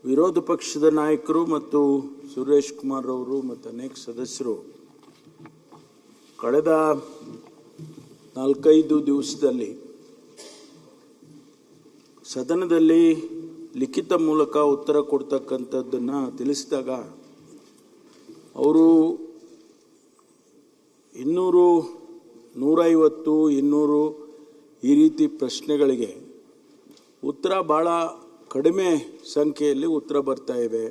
ವಿರೋಧ ಪಕ್ಷದ ನಾಯಕರು ಮತ್ತು ಸುರೇಶ್ ಕುಮಾರ್ ಅವರು ಮತ್ತು ಅನೇಕ ಸದಸ್ಯರು ಕಳೆದ 4-5 ದಿವಸದಲ್ಲಿ ಸದನದಲ್ಲಿ ಲಿಖಿತ ಮೂಲಕ ಉತ್ತರ ಕೊಡ್ತಕ್ಕಂಥದ್ದನ್ನು ತಿಳಿಸಿದಾಗ ಅವರು 200, 150, 200 ಈ ರೀತಿ ಪ್ರಶ್ನೆಗಳಿಗೆ ಉತ್ತರ ಭಾಳ ಕಡಿಮೆ ಸಂಖ್ಯೆಯಲ್ಲಿ ಉತ್ತರ ಬರ್ತಾ ಇದೆ.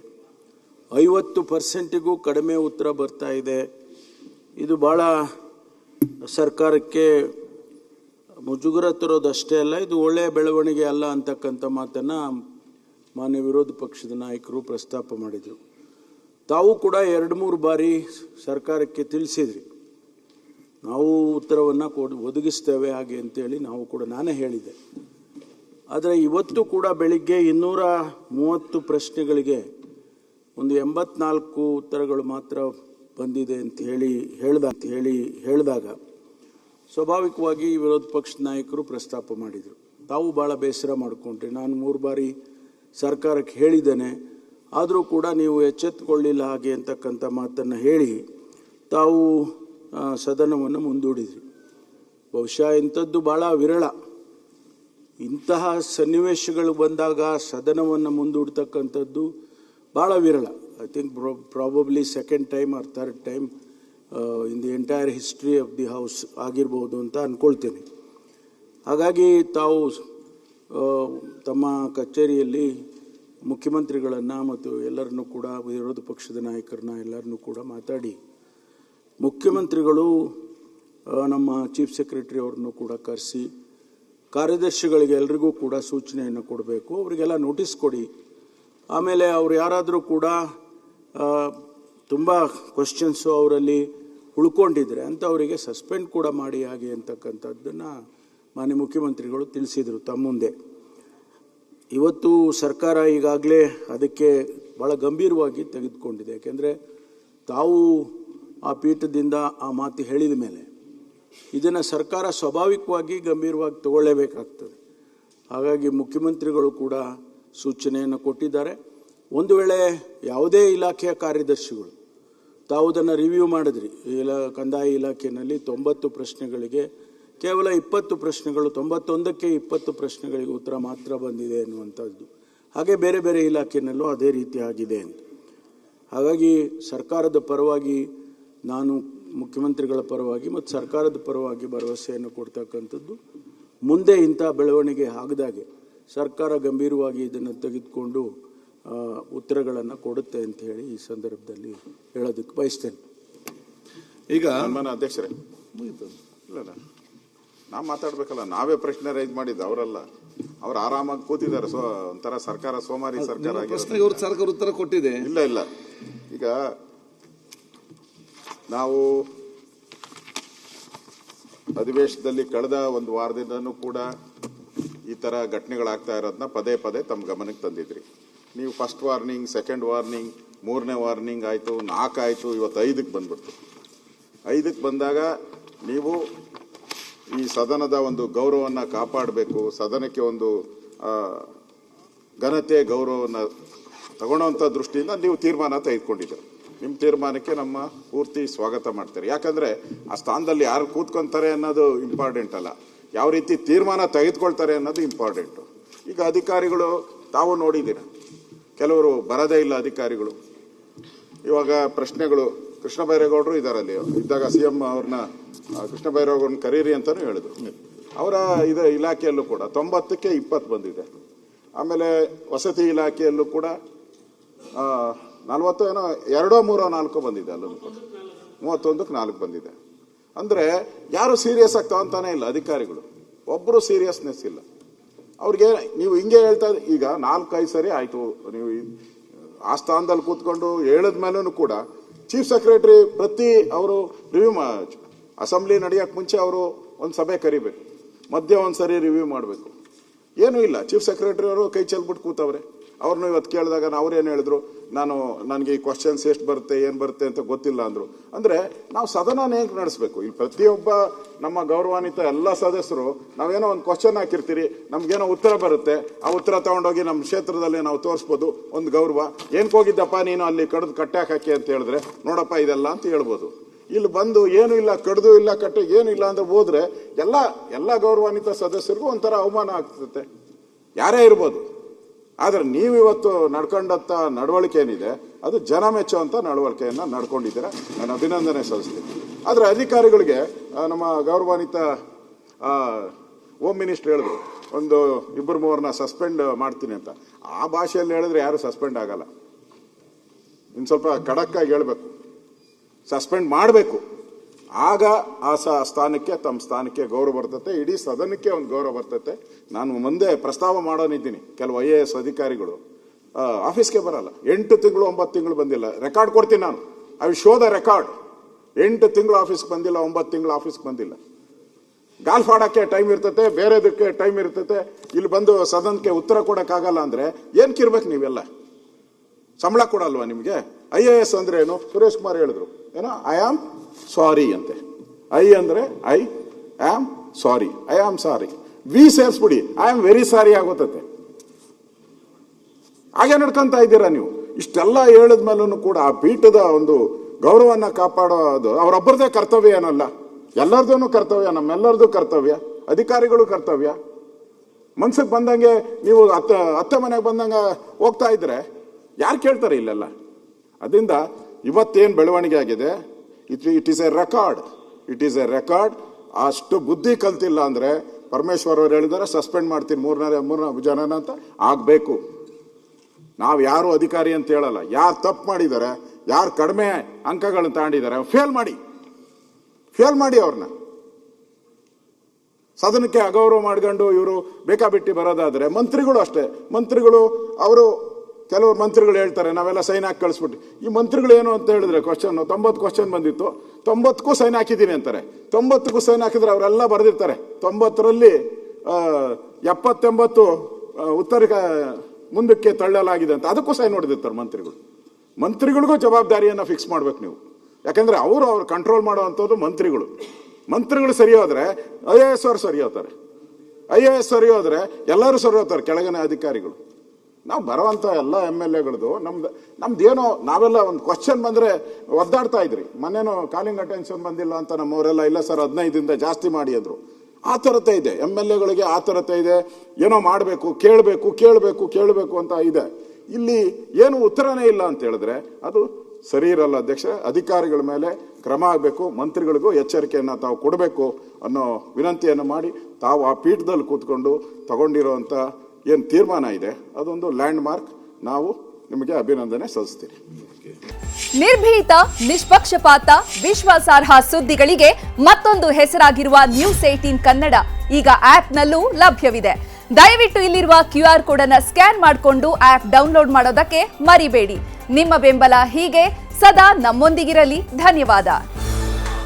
50%ಗೂ ಕಡಿಮೆ ಉತ್ತರ ಬರ್ತಾ ಇದೆ. ಇದು ಭಾಳ ಸರ್ಕಾರಕ್ಕೆ ಮುಜುಗರ ತರೋದಷ್ಟೇ ಅಲ್ಲ, ಇದು ಒಳ್ಳೆಯ ಬೆಳವಣಿಗೆ ಅಲ್ಲ ಅಂತಕ್ಕಂಥ ಮಾತನ್ನು ಮಾನ್ಯ ವಿರೋಧ ಪಕ್ಷದ ನಾಯಕರು ಪ್ರಸ್ತಾಪ ಮಾಡಿದರು. ತಾವು ಕೂಡ 2-3 ಬಾರಿ ಸರ್ಕಾರಕ್ಕೆ ತಿಳಿಸಿದ್ರಿ, ನಾವು ಉತ್ತರವನ್ನು ಒದಗಿಸ್ತೇವೆ ಹಾಗೆ ಅಂತೇಳಿ ನಾವು ಕೂಡ ನಾನೇ ಹೇಳಿದ್ದೆ. ಆದರೆ ಇವತ್ತು ಕೂಡ ಬೆಳಿಗ್ಗೆ 230 ಪ್ರಶ್ನೆಗಳಿಗೆ ಒಂದು 84 ಉತ್ತರಗಳು ಮಾತ್ರ ಬಂದಿದೆ ಅಂತ ಹೇಳಿದಾಗ ಸ್ವಾಭಾವಿಕವಾಗಿ ವಿರೋಧ ಪಕ್ಷದ ನಾಯಕರು ಪ್ರಸ್ತಾಪ ಮಾಡಿದರು. ತಾವು ಭಾಳ ಬೇಸರ ಮಾಡಿಕೊಂಡ್ರಿ. ನಾನು 3 ಬಾರಿ ಸರ್ಕಾರಕ್ಕೆ ಹೇಳಿದ್ದೇನೆ, ಆದರೂ ಕೂಡ ನೀವು ಎಚ್ಚೆತ್ತುಕೊಳ್ಳಿಲ್ಲ ಹಾಗೆ ಅಂತಕ್ಕಂಥ ಮಾತನ್ನು ಹೇಳಿ ತಾವು ಸದನವನ್ನು ಮುಂದೂಡಿದ್ರಿ. ಬಹುಶಃ ಇಂಥದ್ದು ಭಾಳ ವಿರಳ. ಇಂತಹ ಸನ್ನಿವೇಶಗಳು ಬಂದಾಗ ಸದನವನ್ನು ಮುಂದೂಡ್ತಕ್ಕಂಥದ್ದು ಭಾಳ ವಿರಳ. I think probably second time R third time in the entire history of the house ಆಗಿರ್ಬೋದು ಅಂತ ಅಂದ್ಕೊಳ್ತೇನೆ. ಹಾಗಾಗಿ ತಾವು ತಮ್ಮ ಕಚೇರಿಯಲ್ಲಿ ಮುಖ್ಯಮಂತ್ರಿಗಳನ್ನು ಮತ್ತು ಎಲ್ಲರನ್ನೂ ಕೂಡ ವಿರೋಧ ಪಕ್ಷದ ನಾಯಕರನ್ನ ಎಲ್ಲರನ್ನೂ ಕೂಡ ಮಾತಾಡಿ ಮುಖ್ಯಮಂತ್ರಿಗಳು ನಮ್ಮ ಚೀಫ್ ಸೆಕ್ರೆಟರಿ ಅವ್ರನ್ನೂ ಕೂಡ ಕರೆಸಿ ಕಾರ್ಯದರ್ಶಿಗಳಿಗೆ ಎಲ್ರಿಗೂ ಕೂಡ ಸೂಚನೆಯನ್ನು ಕೊಡಬೇಕು, ಅವರಿಗೆಲ್ಲ ನೋಟಿಸ್ ಕೊಡಿ. ಆಮೇಲೆ ಅವ್ರು ಯಾರಾದರೂ ಕೂಡ ತುಂಬ ಕ್ವಶನ್ಸು ಅವರಲ್ಲಿ ಉಳ್ಕೊಂಡಿದ್ರೆ ಅಂತ ಅವರಿಗೆ ಸಸ್ಪೆಂಡ್ ಕೂಡ ಮಾಡಿ ಹಾಗೆ ಅಂತಕ್ಕಂಥದ್ದನ್ನು ಮಾನ್ಯ ಮುಖ್ಯಮಂತ್ರಿಗಳು ತಿಳಿಸಿದರು ತಮ್ಮ ಮುಂದೆ. ಇವತ್ತು ಸರ್ಕಾರ ಈಗಾಗಲೇ ಅದಕ್ಕೆ ಭಾಳ ಗಂಭೀರವಾಗಿ ತೆಗೆದುಕೊಂಡಿದೆ. ಯಾಕೆಂದರೆ ತಾವು ಆ ಪೀಠದಿಂದ ಆ ಮಾತು ಹೇಳಿದ ಮೇಲೆ ಇದನ್ನು ಸರ್ಕಾರ ಸ್ವಾಭಾವಿಕವಾಗಿ ಗಂಭೀರವಾಗಿ ತಗೊಳ್ಳೇಬೇಕಾಗ್ತದೆ. ಹಾಗಾಗಿ ಮುಖ್ಯಮಂತ್ರಿಗಳು ಕೂಡ ಸೂಚನೆಯನ್ನು ಕೊಟ್ಟಿದ್ದಾರೆ. ಒಂದು ವೇಳೆ ಯಾವುದೇ ಇಲಾಖೆಯ ಕಾರ್ಯದರ್ಶಿಗಳು ತಾವು ಅದನ್ನು ರಿವ್ಯೂ ಮಾಡಿದ್ರಿ, ಕಂದಾಯ ಇಲಾಖೆಯಲ್ಲಿ 90 ಪ್ರಶ್ನೆಗಳಿಗೆ ಕೇವಲ 20 ಪ್ರಶ್ನೆಗಳು, 91ಕ್ಕೆ 20 ಪ್ರಶ್ನೆಗಳಿಗೆ ಉತ್ತರ ಮಾತ್ರ ಬಂದಿದೆ ಅನ್ನುವಂಥದ್ದು. ಹಾಗೆ ಬೇರೆ ಬೇರೆ ಇಲಾಖೆಯಲ್ಲೂ ಅದೇ ರೀತಿ ಆಗಿದೆ ಅಂತ. ಹಾಗಾಗಿ ಸರ್ಕಾರದ ಪರವಾಗಿ ನಾನು ಮುಖ್ಯಮಂತ್ರಿಗಳ ಪರವಾಗಿ ಮತ್ತು ಸರ್ಕಾರದ ಪರವಾಗಿ ಭರವಸೆಯನ್ನು ಕೊಡ್ತಕ್ಕಂಥದ್ದು, ಮುಂದೆ ಇಂಥ ಬೆಳವಣಿಗೆ ಆಗದಾಗೆ ಸರ್ಕಾರ ಗಂಭೀರವಾಗಿ ಇದನ್ನು ತೆಗೆದುಕೊಂಡು ಉತ್ತರಗಳನ್ನು ಕೊಡುತ್ತೆ ಅಂತ ಹೇಳಿ ಈ ಸಂದರ್ಭದಲ್ಲಿ ಹೇಳೋದಕ್ಕೆ ಬಯಸ್ತೇನೆ. ಈಗ ಅಧ್ಯಕ್ಷರೇ, ಇಲ್ಲ ನಾವು ಮಾತಾಡ್ಬೇಕಲ್ಲ, ನಾವೇ ಪ್ರಶ್ನೆ ರೈಸ್ ಮಾಡಿದ್ದು, ಅವರಲ್ಲ. ಅವ್ರು ಆರಾಮಾಗಿ ಕೂತಿದ್ದಾರೆ. ಒಂಥರ ಸರ್ಕಾರ ಸೋಮಾರಿ ಸರ್ಕಾರ ಸರ್ಕಾರ ಉತ್ತರ ಕೊಟ್ಟಿದೆ. ಇಲ್ಲ ಈಗ ನಾವು ಅಧಿವೇಶನದಲ್ಲಿ ಕಳೆದ 1 ವಾರದಿಂದನೂ ಕೂಡ ಈ ಥರ ಘಟನೆಗಳಾಗ್ತಾ ಇರೋದನ್ನ ಪದೇ ಪದೇ ತಮ್ಮ ಗಮನಕ್ಕೆ ತಂದಿದ್ರಿ. ನೀವು ಫಸ್ಟ್ ವಾರ್ನಿಂಗ್, ಸೆಕೆಂಡ್ ವಾರ್ನಿಂಗ್, 3ನೇ ವಾರ್ನಿಂಗ್ ಆಯಿತು, 4 ಆಯಿತು, ಇವತ್ತು 5ಕ್ಕೆ ಬಂದ್ಬಿಡ್ತು. 5ಕ್ಕೆ ಬಂದಾಗ ನೀವು ಈ ಸದನದ ಒಂದು ಗೌರವವನ್ನು ಕಾಪಾಡಬೇಕು, ಸದನಕ್ಕೆ ಒಂದು ಘನತೆ ಗೌರವವನ್ನು ತಗೊಳ್ಳೋವಂಥ ದೃಷ್ಟಿಯಿಂದ ನೀವು ತೀರ್ಮಾನ ತೆಗೆದುಕೊಂಡಿದ್ದೀರಿ. ನಿಮ್ಮ ತೀರ್ಮಾನಕ್ಕೆ ನಮ್ಮ ಪೂರ್ತಿ ಸ್ವಾಗತ ಮಾಡ್ತಾರೆ. ಯಾಕಂದರೆ ಆ ಸ್ಥಾನದಲ್ಲಿ ಯಾರು ಕೂತ್ಕೊಂತಾರೆ ಅನ್ನೋದು ಇಂಪಾರ್ಟೆಂಟ್ ಅಲ್ಲ, ಯಾವ ರೀತಿ ತೀರ್ಮಾನ ತೆಗೆದುಕೊಳ್ತಾರೆ ಅನ್ನೋದು ಇಂಪಾರ್ಟೆಂಟು. ಈಗ ಅಧಿಕಾರಿಗಳು ತಾವು ನೋಡಿದ್ದೀರ, ಕೆಲವರು ಬರದೇ ಇಲ್ಲ ಅಧಿಕಾರಿಗಳು. ಇವಾಗ ಪ್ರಶ್ನೆಗಳು ಕೃಷ್ಣ ಬೈರೇಗೌಡರು ಇದ್ದಾರಲ್ಲಿ, ಇದ್ದಾಗ CM ಅವ್ರನ್ನ ಕೃಷ್ಣ ಬೈರೇಗೌಡರನ್ನ ಕರೀರಿ ಅಂತಲೂ ಹೇಳಿದ್ರು. ಅವರ ಇಲಾಖೆಯಲ್ಲೂ ಕೂಡ 90ಕ್ಕೆ 20 ಬಂದಿದೆ. ಆಮೇಲೆ ವಸತಿ ಇಲಾಖೆಯಲ್ಲೂ ಕೂಡ 40 ಏನೋ 2, 3, 4 ಬಂದಿದೆ. ಅಲ್ಲೂ 31ಕ್ಕೆ 4 ಬಂದಿದೆ. ಅಂದರೆ ಯಾರು ಸೀರಿಯಸ್ ಆಗಿ ತಗೊಂತಾನೆ ಇಲ್ಲ ಅಧಿಕಾರಿಗಳು, ಒಬ್ಬರು ಸೀರಿಯಸ್ನೆಸ್ ಇಲ್ಲ ಅವ್ರಿಗೆ. ನೀವು ಹಿಂಗೆ ಹೇಳ್ತಾ ಈಗ 4-5 ಸರಿ ಆಯಿತು, ನೀವು ಆ ಸ್ಥಾನದಲ್ಲಿ ಕೂತ್ಕೊಂಡು ಹೇಳಿದ ಮೇಲೂ ಕೂಡ ಚೀಫ್ ಸೆಕ್ರೆಟರಿ ಅವರು ರಿವ್ಯೂ ಅಸೆಂಬ್ಲಿ ನಡೆಯೋಕ್ಕೆ ಮುಂಚೆ ಅವರು ಒಂದು ಸಭೆ ಕರಿಬೇಕು, ಮಧ್ಯೆ ಒಂದು ಸರಿ ರಿವ್ಯೂ ಮಾಡಬೇಕು. ಏನೂ ಇಲ್ಲ, ಚೀಫ್ ಸೆಕ್ರೆಟರಿ ಅವರು ಕೈ ಚೆಲ್ಬಿಟ್ಟು ಕೂತವ್ರೆ. ಅವ್ರನ್ನ ಇವತ್ತು ಕೇಳಿದಾಗ ಅವ್ರೇನು ಹೇಳಿದ್ರು, ನನಗೆ ಈ ಕ್ವಶನ್ಸ್ ಎಷ್ಟು ಬರುತ್ತೆ ಏನು ಬರುತ್ತೆ ಅಂತ ಗೊತ್ತಿಲ್ಲ ಅಂದರು. ಅಂದರೆ ನಾವು ಸದನನ ಹೇಗೆ ನಡೆಸಬೇಕು? ಇಲ್ಲಿ ಪ್ರತಿಯೊಬ್ಬ ನಮ್ಮ ಗೌರವಾನ್ವಿತ ಎಲ್ಲ ಸದಸ್ಯರು ನಾವೇನೋ ಒಂದು ಕ್ವಶನ್ ಹಾಕಿರ್ತೀರಿ, ನಮ್ಗೇನೋ ಉತ್ತರ ಬರುತ್ತೆ, ಆ ಉತ್ತರ ತಗೊಂಡೋಗಿ ನಮ್ಮ ಕ್ಷೇತ್ರದಲ್ಲಿ ನಾವು ತೋರಿಸ್ಬೋದು. ಒಂದು ಗೌರವ, ಏನಕ್ಕೆ ಹೋಗಿದ್ದಪ್ಪ ನೀನು ಅಲ್ಲಿ ಕಡ್ದು ಕಟ್ಟಾಕ್ ಹಾಕಿ ಅಂತ ಹೇಳಿದ್ರೆ ನೋಡಪ್ಪ ಇದೆಲ್ಲ ಅಂತ ಹೇಳ್ಬೋದು. ಇಲ್ಲಿ ಬಂದು ಏನು ಇಲ್ಲ, ಕಡ್ದು ಇಲ್ಲ, ಕಟ್ಟೆ ಏನು ಇಲ್ಲ ಅಂದ್ರೆ ಹೋದ್ರೆ ಎಲ್ಲ ಗೌರವಾನ್ವಿತ ಸದಸ್ಯರಿಗೂ ಒಂಥರ ಅವಮಾನ ಆಗ್ತದೆ, ಯಾರೇ ಇರ್ಬೋದು. ಆದರೆ ನೀವಿವತ್ತು ನಡ್ಕೊಂಡಂಥ ನಡವಳಿಕೆ ಏನಿದೆ ಅದು ಜನ ಮೆಚ್ಚುವಂಥ ನಡವಳಿಕೆಯನ್ನು ನಡ್ಕೊಂಡಿದ್ದೀರಾ, ನಾನು ಅಭಿನಂದನೆ ಸಲ್ಲಿಸ್ತೀನಿ. ಆದರೆ ಅಧಿಕಾರಿಗಳಿಗೆ ನಮ್ಮ ಗೌರವಾನ್ವಿತ ಹೋಮ್ ಮಿನಿಸ್ಟರ್ ಹೇಳಿದ್ರು, ಒಂದು 2-3 ಸಸ್ಪೆಂಡ್ ಮಾಡ್ತೀನಿ ಅಂತ. ಆ ಭಾಷೆಯಲ್ಲಿ ಹೇಳಿದ್ರೆ ಯಾರು ಸಸ್ಪೆಂಡ್ ಆಗಲ್ಲ. ಇನ್ನು ಸ್ವಲ್ಪ ಖಡಕ್ಕಾಗಿ ಹೇಳ್ಬೇಕು, ಸಸ್ಪೆಂಡ್ ಮಾಡಬೇಕು. ಆಗ ಆ ಸ್ಥಾನಕ್ಕೆ, ತಮ್ಮ ಸ್ಥಾನಕ್ಕೆ ಗೌರವ ಬರ್ತತೆ, ಇಡೀ ಸದನಕ್ಕೆ ಒಂದು ಗೌರವ ಬರ್ತತೆ. ನಾನು ಮುಂದೆ ಪ್ರಸ್ತಾವ ಮಾಡೋನಿದ್ದೀನಿ, ಕೆಲವು IAS ಅಧಿಕಾರಿಗಳು ಆಫೀಸ್ಗೆ ಬರಲ್ಲ, 8 ತಿಂಗಳು 9 ತಿಂಗಳು ಬಂದಿಲ್ಲ. ರೆಕಾರ್ಡ್ ಕೊಡ್ತೀನಿ ನಾನು, I will show the record. 8 ತಿಂಗಳು ಆಫೀಸ್ಗೆ ಬಂದಿಲ್ಲ, 9 ತಿಂಗಳು ಆಫೀಸ್ಗೆ ಬಂದಿಲ್ಲ. ಗಾಲ್ಫ್ ಆಡೋಕ್ಕೆ ಟೈಮ್ ಇರ್ತತೆ, ಬೇರೆದಕ್ಕೆ ಟೈಮ್ ಇರ್ತತೆ, ಇಲ್ಲಿ ಬಂದು ಸದನಕ್ಕೆ ಉತ್ತರ ಕೊಡೋಕ್ಕಾಗಲ್ಲ ಅಂದರೆ ಏನಕ್ಕಿರ್ಬೇಕು ನೀವೆಲ್ಲ? ಸಂಬಳ ಕೊಡಲ್ವಾ ನಿಮಗೆ? IAS ಅಂದ್ರೆ ಏನು? ಸುರೇಶ್ ಕುಮಾರ್ ಹೇಳಿದ್ರು, ಏನೋ ಐ ಆಮ್ ಸಾರಿ ಅಂತೆ. ಐ ಅಂದ್ರೆ I am sorry, I am sorry. ವಿ ಸೇರಿಸ್ಬಿಡಿ, ಐ ಆಮ್ ವೆರಿ ಸಾರಿ ಆಗೋತತೆ. ಹಾಗೆ ನಡ್ಕೊಂತ ಇದ್ದೀರಾ ನೀವು. ಇಷ್ಟೆಲ್ಲ ಹೇಳಿದ್ಮೇಲೂ ಕೂಡ ಆ ಪೀಠದ ಒಂದು ಗೌರವನ್ನ ಕಾಪಾಡೋದು ಅವರೊಬ್ಬರದೇ ಕರ್ತವ್ಯ ಏನಲ್ಲ, ಎಲ್ಲರದೂ ಕರ್ತವ್ಯ, ನಮ್ಮೆಲ್ಲರದು ಕರ್ತವ್ಯ, ಅಧಿಕಾರಿಗಳು ಕರ್ತವ್ಯ. ಮನ್ಸಿಗೆ ಬಂದಂಗೆ ನೀವು ಅತ್ತೆ ಮನೆಗೆ ಬಂದಂಗೆ ಹೋಗ್ತಾ ಇದ್ರೆ ಯಾರು ಕೇಳ್ತಾರೆ ಇಲ್ಲೆಲ್ಲ? ಅದರಿಂದ ಇವತ್ತೇನು ಬೆಳವಣಿಗೆ ಆಗಿದೆ, it is A record, it is A record. ಅಷ್ಟು ಬುದ್ಧಿ ಕಲ್ತಿಲ್ಲ ಅಂದರೆ ಪರಮೇಶ್ವರ್ ಅವರು ಹೇಳಿದಾರೆ ಸಸ್ಪೆಂಡ್ ಮಾಡ್ತೀನಿ 3 ಜನನ ಅಂತ. ಆಗಬೇಕು. ನಾವು ಯಾರು ಅಧಿಕಾರಿ ಅಂತ ಹೇಳಲ್ಲ, ಯಾರು ತಪ್ಪು ಮಾಡಿದ್ದಾರೆ, ಯಾರು ಕಡಿಮೆ ಅಂಕಗಳನ್ನು ತಗೊಂಡಿದ್ದಾರೆ ಫೇಲ್ ಮಾಡಿ ಅವ್ರನ್ನ. ಸದನಕ್ಕೆ ಅಗೌರವ ಮಾಡ್ಕೊಂಡು ಇವರು ಬೇಕಾಬಿಟ್ಟಿ ಬರೋದಾದ್ರೆ, ಮಂತ್ರಿಗಳು ಅಷ್ಟೇ. ಮಂತ್ರಿಗಳು ಅವರು ಕೆಲವರು ಮಂತ್ರಿಗಳು ಹೇಳ್ತಾರೆ ನಾವೆಲ್ಲ ಸೈನ್ ಹಾಕಿ ಕಳಿಸ್ಬಿಟ್ಟು. ಈ ಮಂತ್ರಿಗಳು ಏನು ಅಂತ ಹೇಳಿದ್ರೆ ಕ್ವಶನ್ 90 ಕ್ವಶನ್ ಬಂದಿತ್ತು, 90ಕ್ಕೂ ಸೈನ್ ಹಾಕಿದ್ದೀನಿ ಅಂತಾರೆ. 90ಕ್ಕೂ ಸೈನ್ ಹಾಕಿದ್ರೆ ಅವರೆಲ್ಲ ಬರೆದಿರ್ತಾರೆ 90ರಲ್ಲಿ 70-80 ಉತ್ತರ ಮುಂದಕ್ಕೆ ತಳ್ಳಲಾಗಿದೆ ಅಂತ, ಅದಕ್ಕೂ ಸೈನ್ ಹೊಡೆದಿರ್ತಾರೆ ಮಂತ್ರಿಗಳು. ಮಂತ್ರಿಗಳಿಗೂ ಜವಾಬ್ದಾರಿಯನ್ನು ಫಿಕ್ಸ್ ಮಾಡ್ಬೇಕು ನೀವು. ಯಾಕಂದ್ರೆ ಅವ್ರು ಕಂಟ್ರೋಲ್ ಮಾಡುವಂಥದ್ದು ಮಂತ್ರಿಗಳು ಸರಿ ಹೋದ್ರೆ IAS ಅವರು ಸರಿ ಹೋಗ್ತಾರೆ, IAS ಸರಿ ಹೋದ್ರೆ ಎಲ್ಲರೂ ಸರಿ ಹೋಗ್ತಾರೆ, ಕೆಳಗಿನ ಅಧಿಕಾರಿಗಳು. ನಾವು ಬರುವಂಥ ಎಲ್ಲ MLAಗಳದು ನಮ್ದೇನೋ ನಾವೆಲ್ಲ ಒಂದು ಕ್ವಶನ್ ಬಂದರೆ ಒದ್ದಾಡ್ತಾ ಇದ್ರಿ. ಮೊನ್ನೆನೋ ಕಾಲಿಂಗ್ ಅಟೆನ್ಷನ್ ಬಂದಿಲ್ಲ ಅಂತ ನಮ್ಮವರೆಲ್ಲ ಇಲ್ಲ ಸರ್ 15ದಿಂದ ಜಾಸ್ತಿ ಮಾಡಿ ಅಂದರು. ಆ ಥರತೆ ಇದೆ MLAಗಳಿಗೆ, ಆ ಥರತೆ ಇದೆ. ಏನೋ ಮಾಡಬೇಕು, ಕೇಳಬೇಕು ಅಂತ ಇದೆ. ಇಲ್ಲಿ ಏನು ಉತ್ತರನೇ ಇಲ್ಲ ಅಂತ ಹೇಳಿದ್ರೆ ಅದು ಸರಿ ಇರಲ್ಲ ಅಧ್ಯಕ್ಷ. ಅಧಿಕಾರಿಗಳ ಮೇಲೆ ಕ್ರಮ ಆಗಬೇಕು, ಮಂತ್ರಿಗಳಿಗೂ ಎಚ್ಚರಿಕೆಯನ್ನು ತಾವು ಕೊಡಬೇಕು ಅನ್ನೋ ವಿನಂತಿಯನ್ನು ಮಾಡಿ, ತಾವು ಆ ಪೀಠದಲ್ಲಿ ಕೂತ್ಕೊಂಡು ತಗೊಂಡಿರುವಂಥ ಏನು ತೀರ್ಮಾನ ಇದೆ ಅದೊಂದು ಲ್ಯಾಂಡ್ ಮಾರ್ಕ್. ನಾವು ನಿಮಗೆ ಅಭಿನಂದನೆ ಸಲ್ಲಿಸ್ತೀರಿ. ನಿರ್ಭೀತ, ನಿಷ್ಪಕ್ಷಪಾತ, ವಿಶ್ವಾಸಾರ್ಹ ಸುದ್ದಿಗಳಿಗೆ ಮತ್ತೊಂದು ಹೆಸರಾಗಿರುವ ನ್ಯೂಸ್ 18 ಕನ್ನಡ ಈಗ ಆಪ್ನಲ್ಲೂ ಲಭ್ಯವಿದೆ. ದಯವಿಟ್ಟು ಇಲ್ಲಿರುವ QR ಕೋಡ್ ಅನ್ನು ಸ್ಕ್ಯಾನ್ ಮಾಡಿಕೊಂಡು ಆಪ್ ಡೌನ್ಲೋಡ್ ಮಾಡೋದಕ್ಕೆ ಮರಿಬೇಡಿ. ನಿಮ್ಮ ಬೆಂಬಲ ಹೀಗೆ ಸದಾ ನಮ್ಮೊಂದಿಗಿರಲಿ. ಧನ್ಯವಾದ.